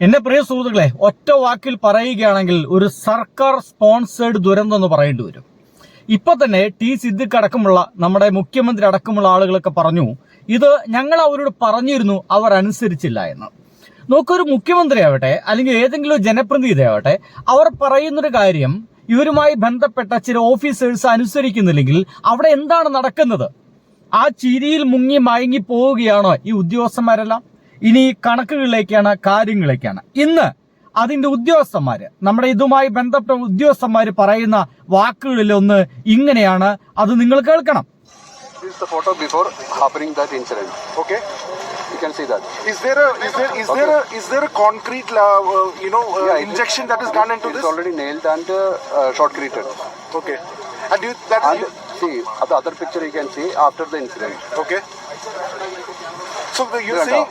എന്റെ പ്രിയ സുഹൃത്തുക്കളെ, ഒറ്റ വാക്കിൽ പറയുകയാണെങ്കിൽ ഒരു സർക്കാർ സ്പോൺസേഡ് ദുരന്തം എന്ന് പറയേണ്ടി വരും. ഇപ്പൊ തന്നെ ടി സിദ്ദിഖ് അടക്കമുള്ള നമ്മുടെ മുഖ്യമന്ത്രി അടക്കമുള്ള ആളുകളൊക്കെ പറഞ്ഞു, ഇത് ഞങ്ങൾ അവരോട് പറഞ്ഞിരുന്നു, അവർ അനുസരിച്ചില്ല എന്ന്. നോക്കൊരു മുഖ്യമന്ത്രി ആവട്ടെ അല്ലെങ്കിൽ ഏതെങ്കിലും ജനപ്രതിനിധി ആവട്ടെ, അവർ പറയുന്നൊരു കാര്യം ഇവരുമായി ബന്ധപ്പെട്ട ചില ഓഫീസേഴ്സ് അനുസരിക്കുന്നില്ലെങ്കിൽ അവിടെ എന്താണ് നടക്കുന്നത്? ആ ചിരിയിൽ മുങ്ങി മയങ്ങി പോവുകയാണോ ഈ ഉദ്യോഗസ്ഥന്മാരെല്ലാം? ഇനി കണക്കുകളിലേക്കാണ്, കാര്യങ്ങളിലേക്കാണ്. ഇന്ന് അതിന്റെ ഉദ്യോഗസ്ഥന്മാര്, നമ്മുടെ ഇതുമായി ബന്ധപ്പെട്ട ഉദ്യോഗസ്ഥന്മാര് പറയുന്ന വാക്കുകളിൽ ഒന്ന് ഇങ്ങനെയാണ്, അത് നിങ്ങൾ കേൾക്കണം. This is the photo before happening that incident. Okay, you can see that. Is there a concrete injection that is gone into this? It's already nailed and shotcreted. Okay, and see the other picture you can see after the incident. Okay, so you're saying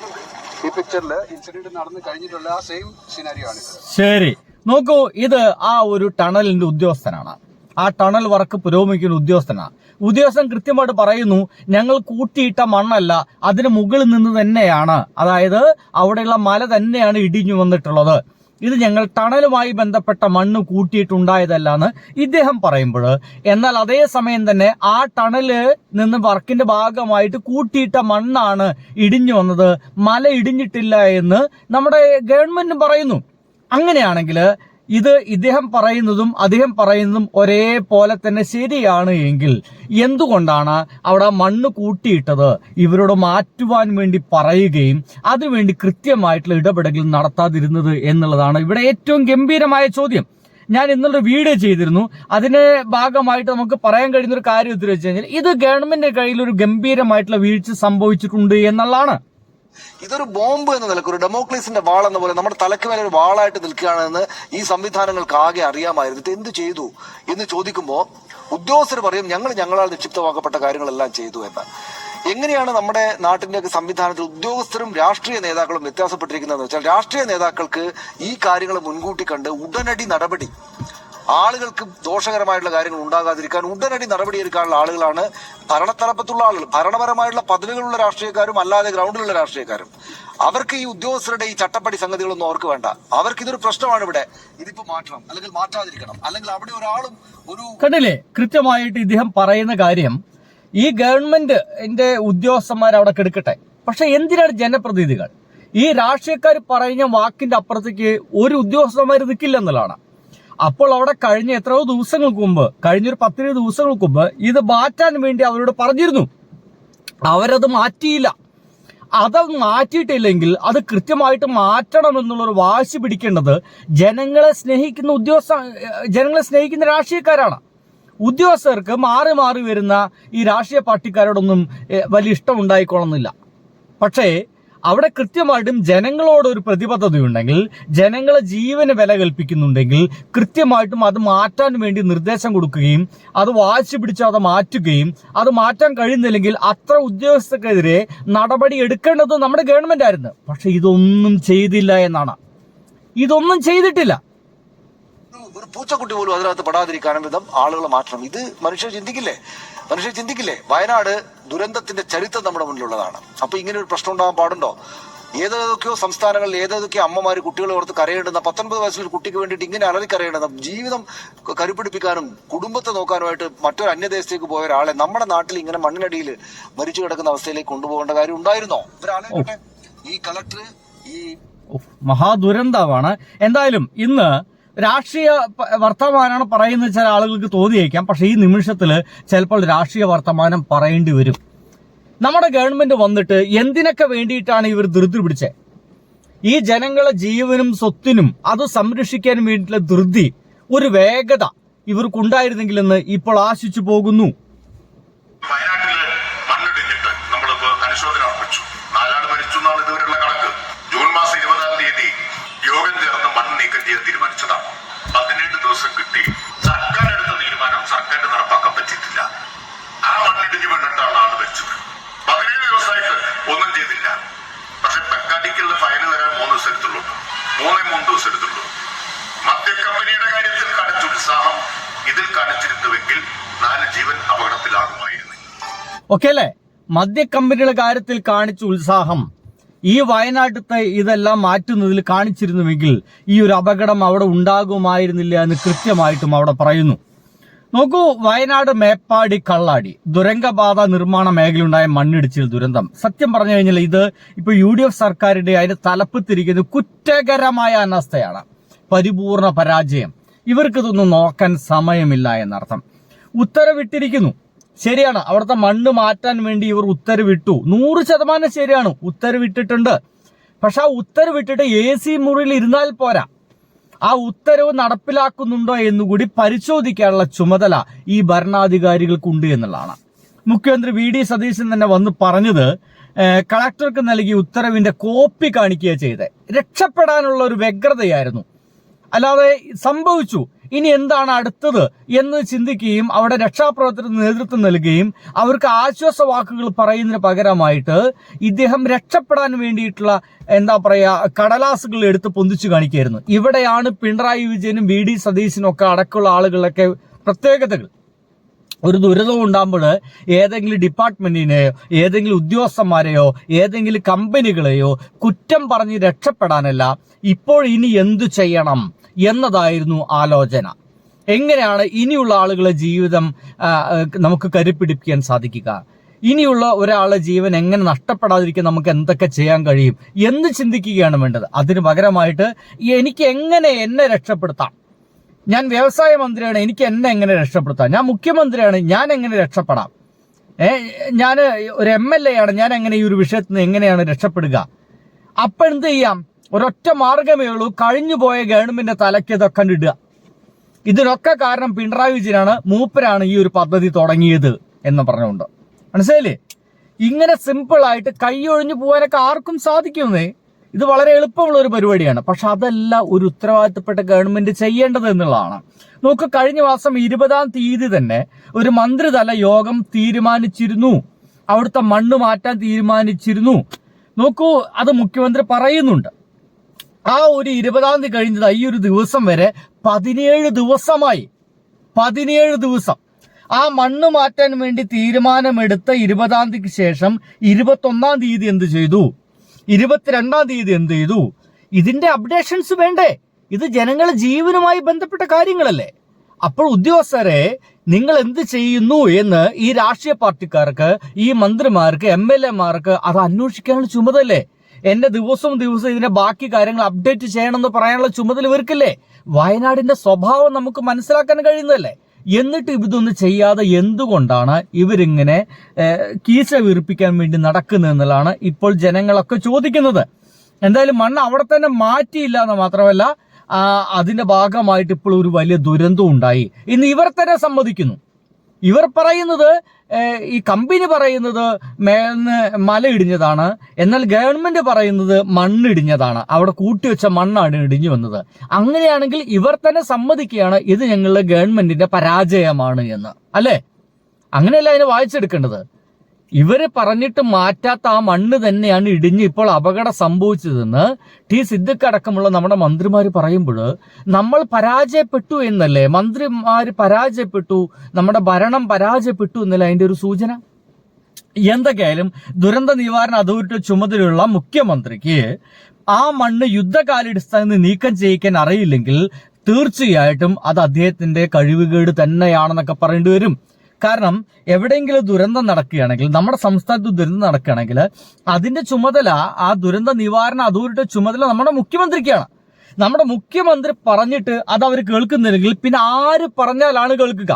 ഈ പിക്ചറിൽ incident നടന്നു കഴിഞ്ഞിട്ടുള്ള ആ same scenario ആണ്. ശരി, നോക്കൂ, ഇത് ആ ഒരു ടണലിന്റെ ഉദ്യോഗസ്ഥനാണ്. ആ ടണൽ വർക്ക് പുരോഗമിക്കുന്ന ഉദ്യോഗസ്ഥനാണ്. ഉദ്യോഗസ്ഥൻ കൃത്യമായിട്ട് പറയുന്നു, ഞങ്ങൾ കൂട്ടിയിട്ട മണ്ണല്ല, അതിന് മുകളിൽ നിന്ന് തന്നെയാണ്, അതായത് അവിടെയുള്ള മല തന്നെയാണ് ഇടിഞ്ഞു വന്നിട്ടുള്ളത്. ഇത് ഞങ്ങൾ ടണലുമായി ബന്ധപ്പെട്ട മണ്ണ് കൂട്ടിയിട്ടുണ്ടായതല്ല എന്ന് ഇദ്ദേഹം പറയുമ്പോൾ, എന്നാൽ അതേ സമയം തന്നെ ആ ടണല് നിന്ന് വർക്കിന്റെ ഭാഗമായിട്ട് കൂട്ടിയിട്ട മണ്ണാണ് ഇടിഞ്ഞു വന്നത്, മല ഇടിഞ്ഞിട്ടില്ല എന്ന് നമ്മുടെ ഗവൺമെന്റ് പറയുന്നു. അങ്ങനെയാണെങ്കിൽ ഇത് ഇദ്ദേഹം പറയുന്നതും അദ്ദേഹം പറയുന്നതും ഒരേപോലെ തന്നെ ശരിയാണ് എങ്കിൽ എന്തുകൊണ്ടാണ് അവിടെ മണ്ണ് കൂട്ടിയിട്ടത് ഇവരോട് മാറ്റുവാൻ വേണ്ടി പറയുകയും അതിനുവേണ്ടി കൃത്യമായിട്ടുള്ള ഇടപെടലുകൾ നടത്താതിരുന്നത് എന്നുള്ളതാണ് ഇവിടെ ഏറ്റവും ഗംഭീരമായ ചോദ്യം. ഞാൻ ഇന്നലെ വീഡിയോ ചെയ്തിരുന്നു. അതിന്റെ ഭാഗമായിട്ട് നമുക്ക് പറയാൻ കഴിയുന്ന ഒരു കാര്യം എന്ന് വെച്ച് കഴിഞ്ഞാൽ, ഇത് ഗവൺമെന്റിന്റെ കയ്യിൽ ഒരു ഗംഭീരമായിട്ടുള്ള വീഴ്ച സംഭവിച്ചിട്ടുണ്ട് എന്നുള്ളതാണ്. ഇതൊരു ബോംബ് എന്ന നിലക്ക്, ഒരു ഡെമോക്രസിന്റെ വാൾ എന്ന പോലെ നമ്മുടെ തലക്ക് മേലെ ഒരു വാളായിട്ട് നിൽക്കുകയാണെന്ന് ഈ സംവിധാനങ്ങൾക്ക് ആകെ അറിയാമായിരുന്നിട്ട് എന്ത് ചെയ്തു എന്ന് ചോദിക്കുമ്പോൾ ഉദ്യോഗസ്ഥർ പറയും, ഞങ്ങളാൽ നിക്ഷിപ്തമാക്കപ്പെട്ട കാര്യങ്ങളെല്ലാം ചെയ്തു എന്ന്. എങ്ങനെയാണ് നമ്മുടെ നാട്ടിന്റെ സംവിധാനത്തിൽ ഉദ്യോഗസ്ഥരും രാഷ്ട്രീയ നേതാക്കളും വ്യത്യാസപ്പെട്ടിരിക്കുന്നതെന്ന് വെച്ചാൽ, രാഷ്ട്രീയ നേതാക്കൾക്ക് ഈ കാര്യങ്ങൾ മുൻകൂട്ടി കണ്ട് ഉടനടി നടപടി, ആളുകൾക്ക് ദോഷകരമായിട്ടുള്ള കാര്യങ്ങൾ ഉണ്ടാകാതിരിക്കാൻ ഉടനടി നടപടിയെടുക്കാനുള്ള ആളുകളാണ് ഭരണത്തലപ്പത്തുള്ള ആളുകൾ. ഭരണപരമായിട്ടുള്ള പദവികളുള്ള രാഷ്ട്രീയക്കാരും അല്ലാതെ ഗ്രൗണ്ടിലുള്ള രാഷ്ട്രീയക്കാരും. അവർക്ക് ഈ ഉദ്യോഗസ്ഥരുടെ ഈ ചട്ടപ്പടി സംഗതികളൊന്നും അവർക്ക് വേണ്ട. അവർക്ക് ഇതൊരു പ്രശ്നമാണ്. ഇവിടെ ഇതിപ്പോ മാറ്റണം, അല്ലെങ്കിൽ മാറ്റാതിരിക്കണം, അല്ലെങ്കിൽ അവിടെ ഒരാളും ഒരു കണ്ടില്ലേ കൃത്യമായിട്ട് ഇദ്ദേഹം പറയുന്ന കാര്യം. ഈ ഗവൺമെന്റിന്റെ ഉദ്യോഗസ്ഥന്മാർ അവിടെ കെടുക്കട്ടെ, പക്ഷെ എന്തിനാണ് ജനപ്രതിനിധികൾ ഈ രാഷ്ട്രീയക്കാർ പറയുന്ന വാക്കിന്റെ അപ്പുറത്തേക്ക് ഒരു ഉദ്യോഗസ്ഥന്മാർ നിൽക്കില്ല എന്നുള്ളതാണ്. അപ്പോൾ അവിടെ കഴിഞ്ഞ എത്രയോ ദിവസങ്ങൾക്ക് മുമ്പ്, കഴിഞ്ഞൊരു 10 ദിവസങ്ങൾക്ക് മുമ്പ് ഇത് മാറ്റാൻ വേണ്ടി അവരോട് പറഞ്ഞിരുന്നു. അവരത് മാറ്റിയില്ല. അത് മാറ്റിയിട്ടില്ലെങ്കിൽ അത് കൃത്യമായിട്ട് മാറ്റണം എന്നുള്ളൊരു വാശി പിടിക്കേണ്ടത് ജനങ്ങളെ സ്നേഹിക്കുന്ന രാഷ്ട്രീയക്കാരാണ്. ഉദ്യോഗസ്ഥർക്ക് മാറി മാറി വരുന്ന ഈ രാഷ്ട്രീയ പാർട്ടിക്കാരോടൊന്നും വലിയ ഇഷ്ടം ഉണ്ടായിക്കൊള്ളുന്നില്ല. പക്ഷേ അവിടെ കൃത്യമായിട്ടും ജനങ്ങളോടൊരു പ്രതിബദ്ധതയുണ്ടെങ്കിൽ, ജനങ്ങളെ ജീവന് വില കൽപ്പിക്കുന്നുണ്ടെങ്കിൽ കൃത്യമായിട്ടും അത് മാറ്റാൻ വേണ്ടി നിർദ്ദേശം കൊടുക്കുകയും അത് വാശി പിടിച്ച് അത് മാറ്റുകയും, അത് മാറ്റാൻ കഴിയുന്നില്ലെങ്കിൽ അത്ര ഉദ്യോഗസ്ഥർക്കെതിരെ നടപടി എടുക്കേണ്ടത് നമ്മുടെ ഗവൺമെന്റ് ആയിരുന്നു. പക്ഷെ ഇതൊന്നും ചെയ്തില്ല എന്നാണ്. ഇതൊന്നും ചെയ്തിട്ടില്ല. ഒരു പൂച്ചക്കുട്ടി പോലും അതിനകത്ത് പെടാതിരിക്കാനും വിധം ആളുകൾ മാറ്റണം. ഇത് മനുഷ്യർ ചിന്തിക്കില്ലേ? വയനാട് ദുരന്തത്തിന്റെ ചരിത്രം നമ്മുടെ മുന്നിലുള്ളതാണ്. അപ്പൊ ഇങ്ങനെ ഒരു പ്രശ്നം ഉണ്ടാകാൻ പാടുണ്ടോ? ഏതൊക്കെയോ സംസ്ഥാനങ്ങളിൽ ഏതൊക്കെയോ അമ്മമാര് കുട്ടികളെ ഓർത്ത് കരയേണ്ടുന്ന 19 വയസ്സിലൊരു കുട്ടിക്ക് വേണ്ടിയിട്ട് ഇങ്ങനെ അലറിക്കരയേണ്ടുന്ന, ജീവിതം കരുപിടിപ്പിക്കാനും കുടുംബത്തെ നോക്കാനുമായിട്ട് മറ്റൊരു അന്യദേശത്തേക്ക് പോയ ഒരാളെ നമ്മുടെ നാട്ടിൽ ഇങ്ങനെ മണ്ണിനടിയിൽ മരിച്ചു കിടക്കുന്ന അവസ്ഥയിലേക്ക് കൊണ്ടുപോകേണ്ട കാര്യം ഉണ്ടായിരുന്നോ? ഇവരാലോചിക്കട്ടെ. ഈ കളക്ടർ ഈ മഹാദുരന്തമാണ്. എന്തായാലും ഇന്ന് രാഷ്ട്രീയ വർത്തമാനമാണ് പറയുന്ന ചില ആളുകൾക്ക് തോന്നിയേക്കാം. പക്ഷെ ഈ നിമിഷത്തിൽ ചിലപ്പോൾ രാഷ്ട്രീയ വർത്തമാനം പറയേണ്ടി വരും. നമ്മുടെ ഗവൺമെന്റ് വന്നിട്ട് എന്തിനൊക്കെ വേണ്ടിയിട്ടാണ് ഇവർ ധൃതി പിടിച്ചത്? ഈ ജനങ്ങളെ ജീവനും സ്വത്തിനും അത് സംരക്ഷിക്കാൻ വേണ്ടിയിട്ടുള്ള ധൃതി, ഒരു വേഗത ഇവർക്കുണ്ടായിരുന്നെങ്കിലെന്ന് ഇപ്പോൾ ആശിച്ചു പോകുന്നു. യോഗം ചേർന്ന് മണ്ണ് നീക്കം ചെയ്യാൻ തീരുമാനിച്ചതാണ്. 17 ദിവസം കിട്ടി. സർക്കാർ എടുത്ത തീരുമാനം സർക്കാരിന് നടപ്പാക്കാൻ പറ്റിയിട്ടില്ല. ആ മണ്ണിടിഞ്ഞ് വീണിട്ടാണ് ആള് മരിച്ചത്. 17 ദിവസമായിട്ട് ഒന്നും ചെയ്തില്ല. പക്ഷെ പെക്കാടിക്കുള്ള ഫയൽ വരാൻ 3 ദിവസം എടുത്തുള്ളൂ. 3 ദിവസം എടുത്തുള്ളൂ. മദ്യക്കമ്പനിയുടെ കാര്യത്തിൽ കാണിച്ച ഉത്സാഹം ഇതിൽ കാണിച്ചിരുന്നുവെങ്കിൽ 4 ജീവൻ അപകടത്തിലാകുമായിരുന്നു. ഓക്കെ അല്ലേ? മദ്യക്കമ്പനിയുടെ കാര്യത്തിൽ കാണിച്ച ഉത്സാഹം ഈ വയനാട്ടിലത്തെ ഇതെല്ലാം മാറ്റുന്നതിൽ കാണിച്ചിരുന്നുവെങ്കിൽ ഈ ഒരു അപകടം അവിടെ ഉണ്ടാകുമായിരുന്നില്ല എന്ന് കൃത്യമായിട്ടും അവിടെ പറയുന്നു. നോക്കൂ, വയനാട് മേപ്പാടി കള്ളാടി ദുരന്തപാത നിർമ്മാണ മേഖലയുണ്ടായ മണ്ണിടിച്ചിൽ ദുരന്തം. സത്യം പറഞ്ഞു കഴിഞ്ഞാൽ ഇത് ഇപ്പൊ UDF സർക്കാരിന്റെ അതിന്റെ തലപ്പത്തിരിക്കുന്ന കുറ്റകരമായ അനാസ്ഥയാണ്, പരിപൂർണ പരാജയം. ഇവർക്ക് ഇതൊന്നും നോക്കാൻ സമയമില്ല എന്നർത്ഥം. ഉത്തരവിട്ടിരിക്കുന്നു, ശരിയാണ്, അവിടുത്തെ മണ്ണ് മാറ്റാൻ വേണ്ടി ഇവർ ഉത്തരവിട്ടു, 100% ശരിയാണ്, ഉത്തരവിട്ടിട്ടുണ്ട്. പക്ഷെ ആ ഉത്തരവിട്ടിട്ട് AC മുറിയിൽ ഇരുന്നാൽ പോരാ, ആ ഉത്തരവ് നടപ്പിലാക്കുന്നുണ്ടോ എന്നുകൂടി പരിശോധിക്കാനുള്ള ചുമതല ഈ ഭരണാധികാരികൾക്കുണ്ട് എന്നുള്ളതാണ്. മുഖ്യമന്ത്രി VD സതീശൻ തന്നെ വന്ന് പറഞ്ഞത് കളക്ടർക്ക് നൽകിയ ഉത്തരവിന്റെ കോപ്പി കാണിക്കുക ചെയ്തത് രക്ഷപ്പെടാനുള്ള ഒരു വ്യഗ്രതയായിരുന്നു. അല്ലാതെ സംഭവിച്ചു, ഇനി എന്താണ് അടുത്തത് എന്ന് ചിന്തിക്കുകയും അവിടെ രക്ഷാപ്രവർത്തനത്തിന് നേതൃത്വം നൽകുകയും അവർക്ക് ആശ്വാസ വാക്കുകൾ പറയുന്നതിന് പകരമായിട്ട് ഇദ്ദേഹം രക്ഷപ്പെടാൻ വേണ്ടിയിട്ടുള്ള കടലാസുകൾ എടുത്ത് പൊന്തിച്ചു കാണിക്കുകയായിരുന്നു. ഇവിടെയാണ് പിണറായി വിജയനും VD സതീശനും ഒക്കെ അടക്കമുള്ള ആളുകളൊക്കെ പ്രത്യേകതകൾ. ഒരു ദുരിതം ഉണ്ടാകുമ്പോൾ ഏതെങ്കിലും ഡിപ്പാർട്ട്മെന്റിനെയോ ഏതെങ്കിലും ഉദ്യോഗസ്ഥന്മാരെയോ ഏതെങ്കിലും കമ്പനികളെയോ കുറ്റം പറഞ്ഞ് രക്ഷപ്പെടാനല്ല, ഇപ്പോൾ ഇനി എന്തു ചെയ്യണം എന്നതായിരുന്നു ആലോചന. എങ്ങനെയാണ് ഇനിയുള്ള ആളുകളെ ജീവിതം നമുക്ക് കരുപ്പിടിപ്പിക്കാൻ സാധിക്കുക, ഇനിയുള്ള ഒരാളുടെ ജീവൻ എങ്ങനെ നഷ്ടപ്പെടാതിരിക്കാൻ നമുക്ക് എന്തൊക്കെ ചെയ്യാൻ കഴിയും എന്ന് ചിന്തിക്കുകയാണ് വേണ്ടത്. അതിന് പകരമായിട്ട് എനിക്ക് എന്നെ രക്ഷപ്പെടുത്താം, ഞാൻ വ്യവസായ മന്ത്രിയാണ്, എനിക്ക് എങ്ങനെ രക്ഷപ്പെടുത്താം, ഞാൻ മുഖ്യമന്ത്രിയാണ്, ഞാൻ എങ്ങനെ രക്ഷപ്പെടാം, ഞാൻ ഒരു MLA ആണ്, ഞാൻ എങ്ങനെ ഈ ഒരു വിഷയത്തിൽ നിന്ന് എങ്ങനെയാണ് രക്ഷപ്പെടുക. അപ്പം എന്ത് ചെയ്യാം, ഒരൊറ്റ മാർഗമേ ഉള്ളൂ, കഴിഞ്ഞുപോയ ഗവൺമെന്റിന്റെ തലയ്ക്ക് ഇതൊക്കെ ഇടുക. ഇതിനൊക്കെ കാരണം പിണറായി വിജയനാണ്, മൂപ്പരാണ് ഈ ഒരു പദ്ധതി തുടങ്ങിയത് എന്ന് പറഞ്ഞുകൊണ്ട്. മനസ്സിലായില്ലേ? ഇങ്ങനെ സിമ്പിളായിട്ട് കൈയൊഴിഞ്ഞു പോകാനൊക്കെ ആർക്കും സാധിക്കുന്നേ. ഇത് വളരെ എളുപ്പമുള്ള ഒരു പരിപാടിയാണ്. പക്ഷെ അതല്ല ഒരു ഉത്തരവാദിത്തപ്പെട്ട ഗവൺമെന്റ് ചെയ്യേണ്ടത് എന്നുള്ളതാണ്. നോക്ക്, കഴിഞ്ഞ മാസം 20-ാം തീയതി തന്നെ ഒരു മന്ത്രിതല യോഗം തീരുമാനിച്ചിരുന്നു, അവിടുത്തെ മണ്ണ് മാറ്റാൻ തീരുമാനിച്ചിരുന്നു. നോക്കൂ, അത് മുഖ്യമന്ത്രി പറയുന്നുണ്ട്. ആ ഒരു 20-ാം തീയതി കഴിഞ്ഞത് ഈ ഒരു ദിവസം വരെ 17 ദിവസമായി. 17 ദിവസം. ആ മണ്ണ് മാറ്റാൻ വേണ്ടി തീരുമാനമെടുത്ത 20-ാം തീയതിക്ക് ശേഷം 21-ാം തീയതി എന്ത് ചെയ്തു, 22-ാം തീയതി എന്ത് ചെയ്തു? ഇതിന്റെ അപ്ഡേഷൻസ് വേണ്ടേ? ഇത് ജനങ്ങളുടെ ജീവനുമായി ബന്ധപ്പെട്ട കാര്യങ്ങളല്ലേ. അപ്പോൾ ഉദ്യോഗസ്ഥരെ നിങ്ങൾ എന്ത് ചെയ്യുന്നു എന്ന് ഈ രാഷ്ട്രീയ പാർട്ടിക്കാർക്ക്, ഈ മന്ത്രിമാർക്ക്, MLA-മാർക്ക് അത് അന്വേഷിക്കാനുള്ള ചുമതലല്ലേ? എന്റെ ദിവസവും ഇതിന്റെ ബാക്കി കാര്യങ്ങൾ അപ്ഡേറ്റ് ചെയ്യണമെന്ന് പറയാനുള്ള ചുമതല ഇവർക്കില്ലേ? വയനാടിന്റെ സ്വഭാവം നമുക്ക് മനസ്സിലാക്കാൻ കഴിയുന്നതല്ലേ? എന്നിട്ട് ഇതൊന്നും ചെയ്യാതെ എന്തുകൊണ്ടാണ് ഇവരിങ്ങനെ കീശ വീർപ്പിക്കാൻ വേണ്ടി നടക്കുന്നത് എന്നുള്ളതാണ് ഇപ്പോൾ ജനങ്ങളൊക്കെ ചോദിക്കുന്നത്. എന്തായാലും മണ്ണ് അവിടെ തന്നെ മാറ്റിയില്ല എന്ന് മാത്രമല്ല, അതിന്റെ ഭാഗമായിട്ട് ഇപ്പോൾ ഒരു വലിയ ദുരന്തം ഉണ്ടായി എന്ന് ഇവർ തന്നെ സമ്മതിക്കുന്നു. ഇവർ പറയുന്നത്, ഈ കമ്പനി പറയുന്നത് മേൽന്ന് മല ഇടിഞ്ഞതാണ്, എന്നാൽ ഗവൺമെന്റ് പറയുന്നത് മണ്ണിടിഞ്ഞതാണ്, അവിടെ കൂട്ടിവെച്ച മണ്ണാണ് ഇടിഞ്ഞു വന്നത്. അങ്ങനെയാണെങ്കിൽ ഇവർ തന്നെ സമ്മതിക്കുകയാണ് ഇത് ഞങ്ങളുടെ ഗവൺമെന്റിന്റെ പരാജയമാണ് എന്ന്, അല്ലേ? അങ്ങനെയല്ല അതിനെ വായിച്ചെടുക്കേണ്ടത്. ഇവര് പറഞ്ഞിട്ട് മാറ്റാത്ത ആ മണ്ണ് തന്നെയാണ് ഇടിഞ്ഞ് ഇപ്പോൾ അപകടം സംഭവിച്ചതെന്ന് സിദ്ദിഖ് അടക്കമുള്ള നമ്മുടെ മന്ത്രിമാർ പറയുമ്പോൾ നമ്മൾ പരാജയപ്പെട്ടു എന്നല്ലേ, മന്ത്രിമാര് പരാജയപ്പെട്ടു, നമ്മുടെ ഭരണം പരാജയപ്പെട്ടു എന്നല്ലേ അതിന്റെ ഒരു സൂചന. എന്തൊക്കെയായാലും ദുരന്ത നിവാരണ അതോറിറ്റി ചുമതലയുള്ള മുഖ്യമന്ത്രിക്ക് ആ മണ്ണ് യുദ്ധകാലാടിസ്ഥാനത്തിൽ നീക്കം ചെയ്യിക്കാൻ അറിയില്ലെങ്കിൽ തീർച്ചയായിട്ടും അത് അദ്ദേഹത്തിന്റെ കഴിവുകേട് തന്നെയാണെന്നൊക്കെ പറയേണ്ടി വരും. കാരണം എവിടെയെങ്കിലും ദുരന്തം നടക്കുകയാണെങ്കിൽ, നമ്മുടെ സംസ്ഥാനത്ത് ദുരന്തം നടക്കുകയാണെങ്കിൽ അതിന്റെ ചുമതല, ആ ദുരന്ത നിവാരണ അതോറിറ്റി ചുമതല നമ്മുടെ മുഖ്യമന്ത്രിക്കാണ്. നമ്മുടെ മുഖ്യമന്ത്രി പറഞ്ഞിട്ട് അത് അവർ കേൾക്കുന്നില്ലെങ്കിൽ പിന്നെ ആര് പറഞ്ഞാലാണ് കേൾക്കുക?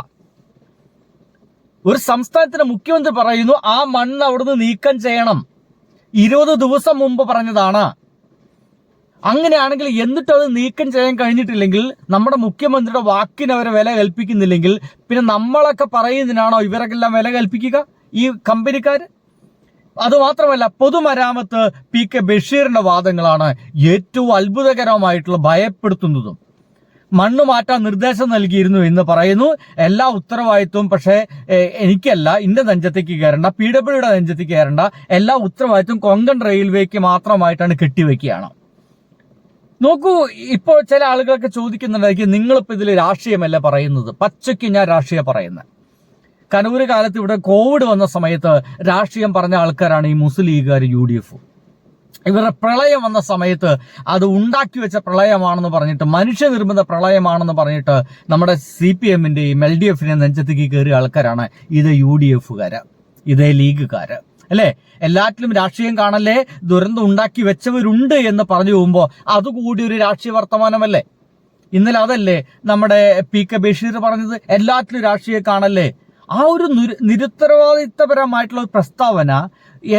ഒരു സംസ്ഥാനത്തിന്റെ മുഖ്യമന്ത്രി പറയുന്നു ആ മണ്ണ് അവിടുന്ന് നീക്കം ചെയ്യണം, 20 ദിവസം മുമ്പ് പറഞ്ഞതാണ്. അങ്ങനെയാണെങ്കിൽ എന്നിട്ട് അത് നീക്കം ചെയ്യാൻ കഴിഞ്ഞിട്ടില്ലെങ്കിൽ, നമ്മുടെ മുഖ്യമന്ത്രിയുടെ വാക്കിന് അവരെ വില കൽപ്പിക്കുന്നില്ലെങ്കിൽ പിന്നെ നമ്മളൊക്കെ പറയുന്നതിനാണോ ഇവരൊക്കെല്ലാം വില കൽപ്പിക്കുക, ഈ കമ്പനിക്കാർ? അതുമാത്രമല്ല, പൊതുമരാമത്ത് PK ബഷീറിന്റെ വാദങ്ങളാണ് ഏറ്റവും അത്ഭുതകരമായിട്ടുള്ള, ഭയപ്പെടുത്തുന്നതും. മണ്ണ് മാറ്റാൻ നിർദ്ദേശം നൽകിയിരുന്നു എന്ന് പറയുന്നു. എല്ലാ ഉത്തരവാദിത്വവും പക്ഷേ എനിക്കല്ല, ഇന്റെ നെഞ്ചത്തേക്ക് കയറണ്ട, PWയുടെ നെഞ്ചത്തേക്ക് കയറണ്ട, എല്ലാ ഉത്തരവാദിത്വം കൊങ്കൺ റെയിൽവേക്ക് മാത്രമായിട്ടാണ് കെട്ടിവെക്കുകയാണ്. നോക്കൂ, ഇപ്പോൾ ചില ആളുകളൊക്കെ ചോദിക്കുന്നുണ്ടായിരിക്കും, നിങ്ങളിപ്പോൾ ഇതിൽ രാഷ്ട്രീയമല്ല പറയുന്നത്. പച്ചയ്ക്ക് ഞാൻ രാഷ്ട്രീയം പറയുന്നത്. കനൂര് കാലത്ത് ഇവിടെ കോവിഡ് വന്ന സമയത്ത് രാഷ്ട്രീയം പറഞ്ഞ ആൾക്കാരാണ് ഈ മുസ്ലിം ലീഗുകാർ, UDF. ഇവരുടെ പ്രളയം വന്ന സമയത്ത് അത് ഉണ്ടാക്കി വെച്ച പ്രളയമാണെന്ന് പറഞ്ഞിട്ട്, മനുഷ്യനിർമ്മിത പ്രളയമാണെന്ന് പറഞ്ഞിട്ട് നമ്മുടെ CPM-ന്റെയും LDF-ന്റെയും നെഞ്ചത്തേക്ക് കയറിയ ആൾക്കാരാണ് ഇത് UDF-കാര്, ഇതേ ലീഗുകാര് അല്ലേ. എല്ലാറ്റിലും രാഷ്ട്രീയം കാണല്ലേ, ദുരന്തം ഉണ്ടാക്കി വെച്ചവരുണ്ട് എന്ന് പറഞ്ഞു പോകുമ്പോൾ അതുകൂടി ഒരു രാഷ്ട്രീയ വർത്തമാനമല്ലേ. ഇന്നലെ അതല്ലേ നമ്മുടെ PK ബഷീർ പറഞ്ഞത്, എല്ലാറ്റിലും രാഷ്ട്രീയം കാണല്ലേ. ആ ഒരു നിരുത്തരവാദിത്തപരമായിട്ടുള്ള ഒരു പ്രസ്താവന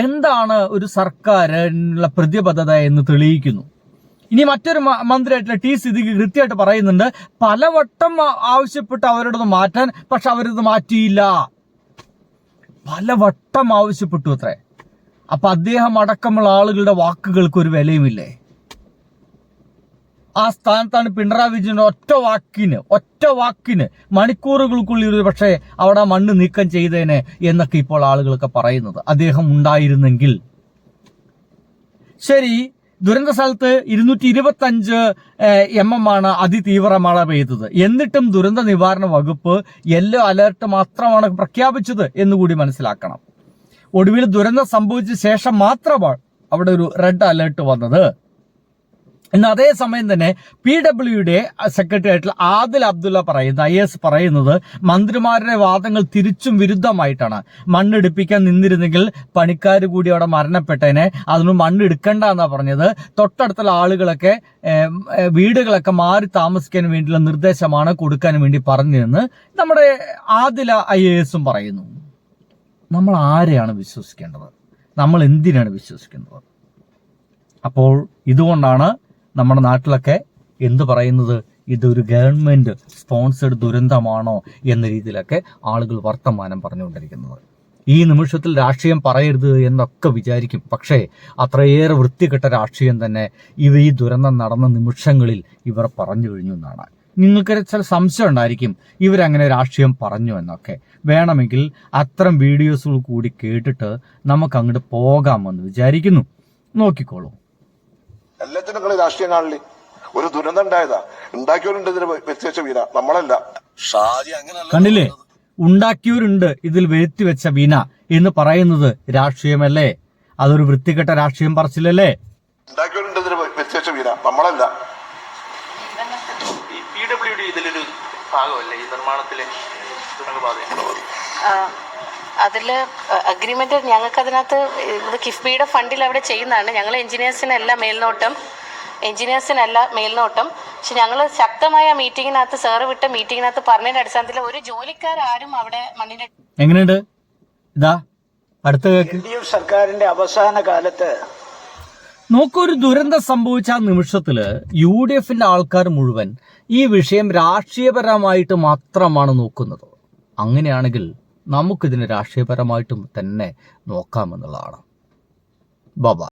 എന്താണ് ഒരു സർക്കാരിനുള്ള പ്രതിബദ്ധത എന്ന് തെളിയിക്കുന്നു. ഇനി മറ്റൊരു മന്ത്രിയായിട്ടുള്ള T സിദ്ദിഖ് കൃത്യമായിട്ട് പറയുന്നുണ്ട്, പലവട്ടം ആവശ്യപ്പെട്ട് അവരോടൊന്ന് മാറ്റാൻ, പക്ഷെ അവരത് മാറ്റിയില്ല. പലവട്ടം ആവശ്യപ്പെട്ടു അത്രേ. അപ്പൊ അദ്ദേഹം അടക്കമുള്ള ആളുകളുടെ വാക്കുകൾക്ക് ഒരു വിലയുമില്ലേ. ആ സ്ഥാനത്താണ് പിണറായി വിജയൻ ഒറ്റ വാക്കിന് മണിക്കൂറുകൾക്കുള്ളിൽ ഒരു പക്ഷേ അവിടെ മണ്ണ് നീക്കം ചെയ്തേനെ എന്നൊക്കെ ഇപ്പോൾ ആളുകളൊക്കെ പറയുന്നത്. അദ്ദേഹം ഉണ്ടായിരുന്നെങ്കിൽ. ശരി, ദുരന്ത സ്ഥലത്ത് 225 mm ആണ് അതിതീവ്ര മഴ പെയ്തത്. എന്നിട്ടും ദുരന്ത നിവാരണ വകുപ്പ് യെല്ലോ അലർട്ട് മാത്രമാണ് പ്രഖ്യാപിച്ചത് എന്നുകൂടി മനസ്സിലാക്കണം. ഒടുവിൽ ദുരന്തം സംഭവിച്ച ശേഷം മാത്രമാണ് അവിടെ ഒരു റെഡ് അലർട്ട് വന്നത്. ഇന്ന് അതേസമയം തന്നെ PWയുടെ സെക്രട്ടറി ആയിട്ടുള്ള ആദിൽ അബ്ദുള്ള IAS പറയുന്നത് മന്ത്രിമാരുടെ വാദങ്ങൾ തിരിച്ചും വിരുദ്ധമായിട്ടാണ്. മണ്ണെടുപ്പിക്കാൻ നിന്നിരുന്നെങ്കിൽ പണിക്കാർ കൂടി അവിടെ മരണപ്പെട്ടേനെ, അതിന് മണ്ണെടുക്കണ്ട എന്നാ പറഞ്ഞത്. തൊട്ടടുത്തുള്ള ആളുകളൊക്കെ വീടുകളൊക്കെ മാറി താമസിക്കാൻ വേണ്ടിയുള്ള നിർദ്ദേശമാണ് കൊടുക്കാൻ വേണ്ടി പറഞ്ഞതെന്ന് നമ്മുടെ ആദില IASഉം പറയുന്നു. നമ്മൾ ആരെയാണ് വിശ്വസിക്കേണ്ടത്? നമ്മൾ എന്തിനാണ് വിശ്വസിക്കുന്നത്? അപ്പോൾ ഇതുകൊണ്ടാണ് നമ്മുടെ നാട്ടിലൊക്കെ എന്ത് പറയുന്നത്, ഇതൊരു ഗവൺമെന്റ് സ്പോൺസേഡ് ദുരന്തമാണോ എന്ന രീതിയിലൊക്കെ ആളുകൾ വർത്തമാനം പറഞ്ഞുകൊണ്ടിരിക്കുന്നത്. ഈ നിമിഷത്തിൽ രാഷ്ട്രീയം പറയരുത് എന്നൊക്കെ വിചാരിക്കും, പക്ഷേ അത്രയേറെ വൃത്തികെട്ട രാഷ്ട്രീയം തന്നെ ഈ ദുരന്തം നടന്ന നിമിഷങ്ങളിൽ ഇവർ പറഞ്ഞു കഴിഞ്ഞു എന്നാണ്. നിങ്ങൾക്ക് ചില സംശയം ഉണ്ടായിരിക്കും ഇവരങ്ങനെ രാഷ്ട്രീയം പറഞ്ഞു എന്നൊക്കെ. വേണമെങ്കിൽ അത്തരം വീഡിയോസുകൾ കൂടി കേട്ടിട്ട് നമുക്ക് അങ്ങോട്ട് പോകാമെന്ന് വിചാരിക്കുന്നു. നോക്കിക്കോളൂ. എല്ലാത്തിനും നിങ്ങൾ രാഷ്ട്രീയം കാണില്ലേ. ഒരു ദുരന്തം ഉണ്ടായതാ, ഉണ്ടാക്കിയവരുണ്ട് ഇതിന് വ്യത്യസ്ത വീണ, നമ്മളല്ല. കണ്ടില്ലേ, ഉണ്ടാക്കിയവരുണ്ട് ഇതിൽ വരുത്തിവെച്ച വീണ എന്ന് പറയുന്നത് രാഷ്ട്രീയമല്ലേ? അതൊരു വൃത്തികെട്ട രാഷ്ട്രീയം പറച്ചില്ലല്ലേ? ഉണ്ടാക്കിയവരുണ്ട് ഇതിന് വ്യത്യസ്ത വീണ, നമ്മളല്ല. PWD ഇതിലൊരു ഭാഗമല്ലേ ഈ നിർമ്മാണത്തിലെ തുരങ്കപാത? അതില് അഗ്രിമെന്റ് ഞങ്ങൾക്ക് അതിനകത്ത് ഇത് കിഫ്ബിയുടെ ഫണ്ടിൽ അവിടെ ചെയ്യുന്നതാണ്. ഞങ്ങൾ എഞ്ചിനീയേഴ്സിനല്ല മേൽനോട്ടം. പക്ഷെ ഞങ്ങൾ ശക്തമായ മീറ്റിങ്ങിനകത്ത്, സാറ് വിട്ട മീറ്റിങ്ങിനകത്ത് പറഞ്ഞതിന്റെ അടിസ്ഥാനത്തിൽ ഒരു ജോലിക്കാരും അവിടെ മണ്ണിന്റെ എങ്ങനെയുണ്ട് ഇതാ അടുത്ത സർക്കാരിന്റെ അവസാന കാലത്ത് നോക്കൂ, ഒരു ദുരന്തം സംഭവിച്ച ആ നിമിഷത്തില് UDFന്റെ ആൾക്കാർ മുഴുവൻ ഈ വിഷയം രാഷ്ട്രീയപരമായിട്ട് മാത്രമാണ് നോക്കുന്നത്. അങ്ങനെയാണെങ്കിൽ നമുക്കിതിനെ രാഷ്ട്രീയപരമായിട്ടും തന്നെ നോക്കാമെന്നുള്ളതാണ്. ബൈ.